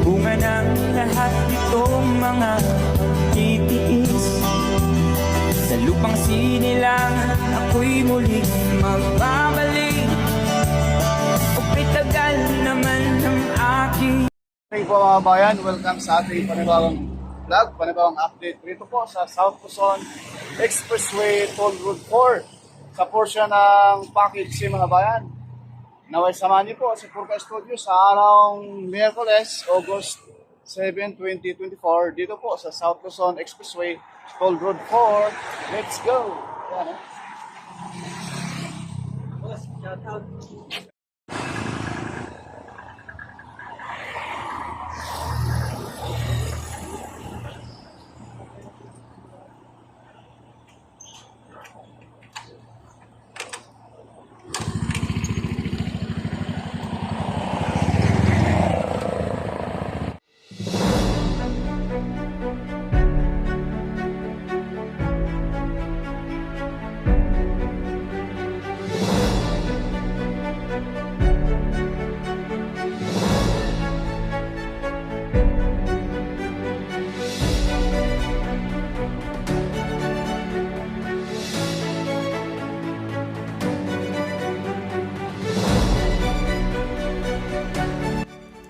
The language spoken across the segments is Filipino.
Bunga ng lahat itong mga titiis sa lupang sinilangan, ako'y muling magbabalik. O pitagal naman ng aking. Hey po mga bayan, welcome sa ating panibawang vlog, panibawang update dito po sa South Luzon Expressway Toll Road 4 sa portion ng package C mga bayan. Naway samahan niyo po si Purka Studio sa araw Miyerkules, August 7, 2024 dito po sa South Luzon Expressway Toll Road 4. Let's go! Ayan, eh.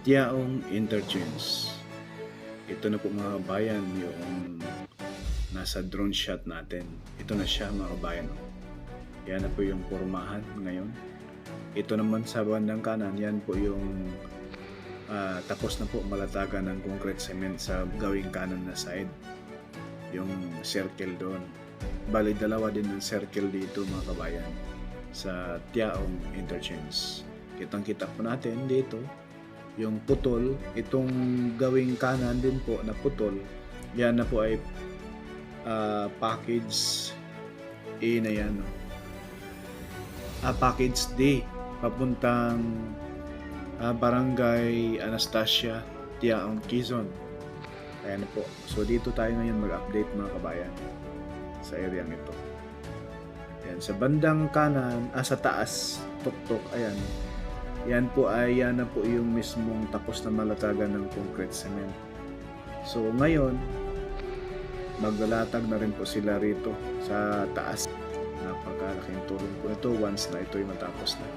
Tiaong Interchange. Ito na po mga kabayan yung nasa drone shot natin. Ito na siya mga kabayan. Yan na po yung pormahan ngayon. Ito naman sa bandang kanan, yan po yung tapos na po malatagan ng concrete cement sa gawing kanan na side. Yung circle doon. Bali dalawa din ng circle dito mga kabayan sa Tiaong Interchange. Kitang-kita po natin dito yung putol, itong gawing kanan din po na putol, yan na po ay package A na yan, package D papuntang Barangay Anastasia, Tiaong, Quezon. Ayan na po. So dito tayo ngayon mag-update mga kabayan sa area ito. Ayan, sa bandang kanan, sa taas, tuktok, ayan. Yan po ay yan na po yung mismong tapos na malatagan ng concrete cement. So ngayon, maglalatag na rin po sila rito sa taas. Napakalaking tulong po ito once na ito ay matapos na.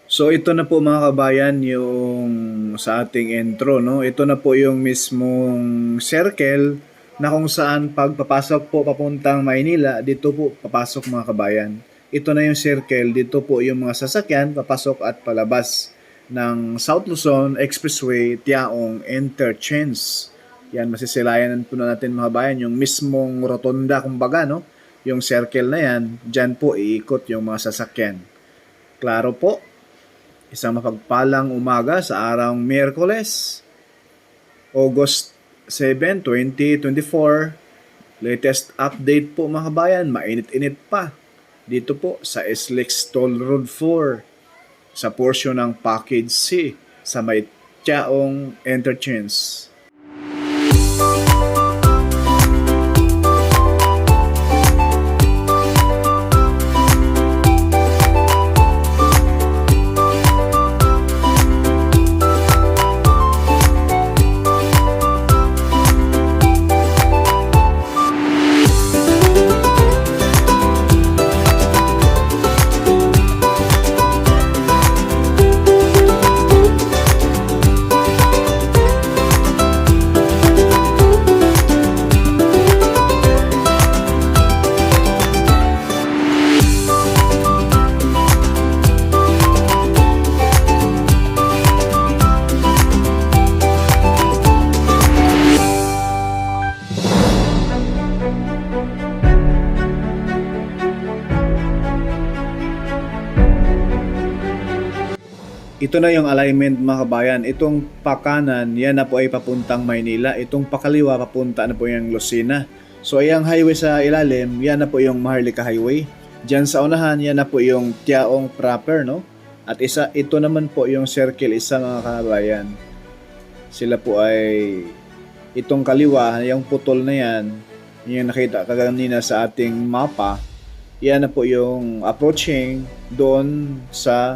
So ito na po mga kabayan yung sa ating intro, no? Ito na po yung mismong circle na kung saan pagpapasok po papuntang Maynila, dito po papasok mga kabayan. Ito na yung circle, dito po yung mga sasakyan papasok at palabas ng South Luzon Expressway Tiaong Interchange. Yan, masisilayan po na natin mga bayan yung mismong rotonda kumbaga, no? Yung circle na yan, dyan po iikot yung mga sasakyan. Klaro po, isang mapagpalang umaga sa araw Miyerkules, August 7, 2024. Latest update po mga bayan, mainit-init pa. Dito po sa SLEX Toll Road 4 sa portion ng Package C sa may Tiaong Interchange. Ito na yung alignment mga kabayan. Itong pakanan, yan na po ay papuntang Maynila. Itong pakaliwa, papunta na po yung Lucena. So ayang highway sa ilalim, yan na po yung Maharlika Highway. Diyan sa unahan, yan na po yung Tiaong proper, no? At ito naman po yung circle, isa mga kabayan. Sila po ay itong kaliwa, yung putol na yan, yung nakita kaganina sa ating mapa, yan na po yung approaching doon sa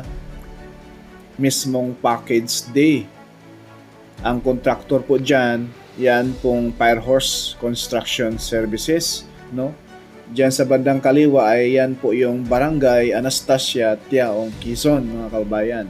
mismong package day. Ang contractor po dyan, yan pong Firehorse Construction Services, no? Diyan sa bandang kaliwa ay yan po yung Barangay Anastasia, Tiaong, Quezon, mga kababayan.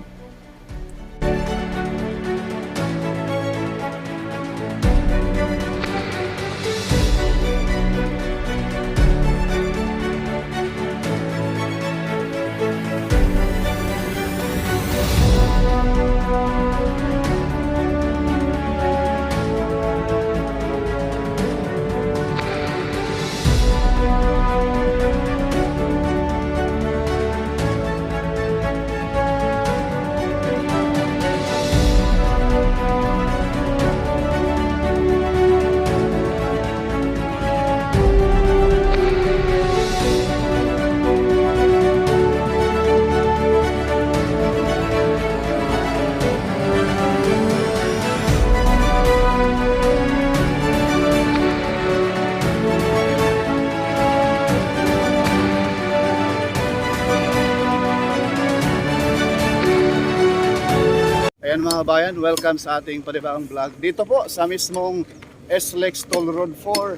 Ayan mga kabayan, welcome sa ating panibagong vlog. Dito po sa mismong SLEX Toll Road 4.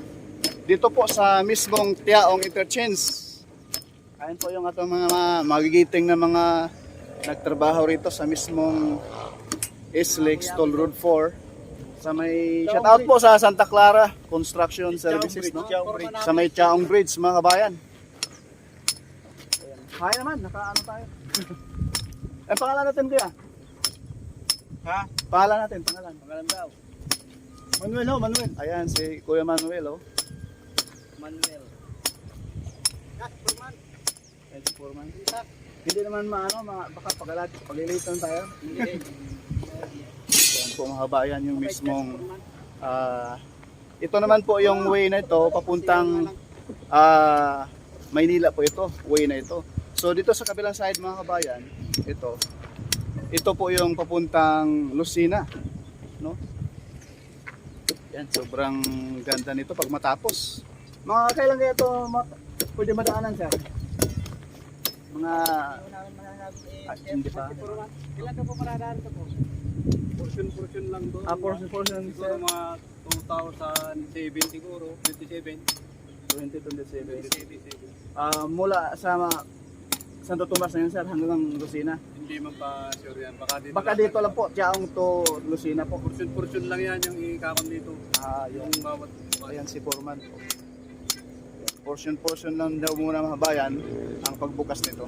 Dito po sa mismong Tiaong Interchange. Ayan po yung atong mga magigiting na mga nagtrabaho rito sa mismong SLEX Toll Road 4. Sa may shoutout po sa Santa Clara Construction Services, no? Sa may Tiaong Bridge mga kabayan. Ayan. Kaya naman, nakaano tayo. Eh pangalan natin kuya? Ha? Pangalan natin, pangalan. Pangalan daw. Manuel ho, Manuel. Ayan, si Kuya Manuel ho. Manuel. Foreman. Ayan si Foreman. Hindi naman baka paglilitan tayo. Hindi. Ayan po mga kabayan, yung mismong ito naman po yung way na ito, papuntang Maynila po ito, way na ito. So dito sa kabilang side mga kabayan, ito po yung papuntang Lucena, no? Yan, sobrang ganda nito pag matapos. Mga kailan kaya ito pwede madaanan, sir? Mga hindi pa. Ilan ka po paradaan ka po? Portion lang doon. Portion Siguro mga 2007 siguro, 27. 2027. Mula sa Santo Tomas na yun, sir, hanggang Lucena. Hindi man pa sure yan. Baka dito lang po, Tiaong to Lucena po. Portion lang yan yung ikakon dito. Yung Yung bawat ayan si Foreman po. Portion lang daw muna mga bayan ang pagbukas nito.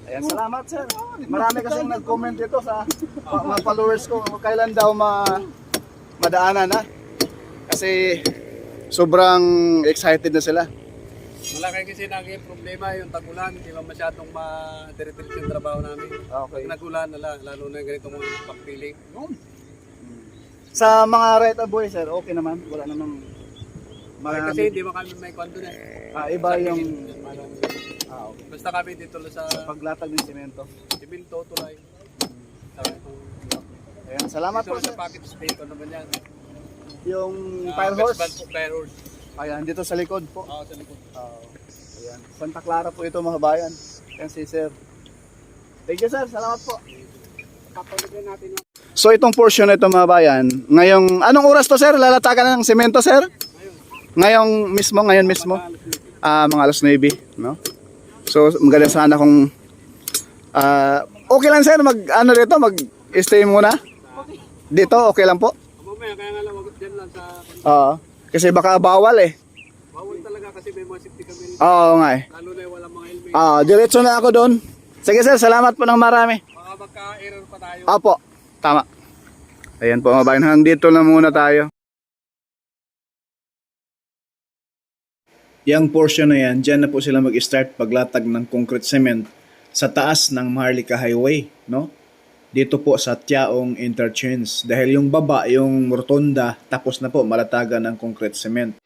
Ayan, salamat sir. Marami kasing nag-comment dito sa mga followers ko kailan daw madaanan na. Kasi sobrang excited na sila. wala kayo kasi naging problema yung tag-ulan. Hindi ba masyadong ma-diretso yung trabaho namin. Okay. Pag nag-ulan, lalo na ganito mga pagpiling. Sa mga right of way sir, okay naman. Wala namang Kasi hindi mo kami may kwento na. iba yung okay. Basta kami dito lang sa Paglatag ng semento. Siminto, tulay. Ayan, salamat po Dito sir. sa package dito naman yan. Yung Firehorse. Firehorse. Ayan, dito sa likod po. Oo, sa likod. Ayan. Santa Clara po ito mga bayan. Ayan si sir. Thank you sir, salamat po. Kapalitan natin yung So itong portion na ito mga bayan, ngayong, anong oras to sir? Lalatagan ng semento sir? Ngayon mismo? Mga alas 9, no? So maganda sana kung okay lang sir, mag-stay muna? Dito, okay lang po? mamaya, kaya nga lang, wag dyan lang sa... Oo. Kasi baka bawal eh. Bawal talaga kasi may mga safety kami. Oo nga eh. Lalo na walang mga helmet. Diretso na ako doon. Sige sir, salamat po ng marami. Baka magka-error pa tayo. Opo, tama. Ayan po mga bayan, hanggang dito lang muna tayo. Yang portion na yan, dyan na po sila mag-start paglatag ng concrete cement sa taas ng Maharlika Highway, no? Dito po sa Tiaong Interchange. Dahil yung baba, yung rotonda, tapos na po malatagan ng concrete cement.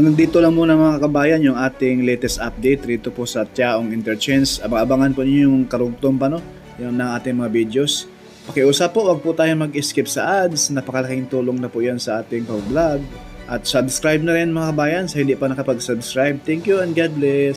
Hanggang dito lang muna mga kabayan yung ating latest update rito po sa Tiaong Interchange. Abangan po ninyo yung karugtong pa, no? Yung ng ating mga videos. Pakiusap po, wag po tayo mag-skip sa ads. Napakalaking tulong na po yan sa ating pag-vlog. At subscribe na rin mga kabayan sa hindi pa nakapag-subscribe. Thank you and God bless.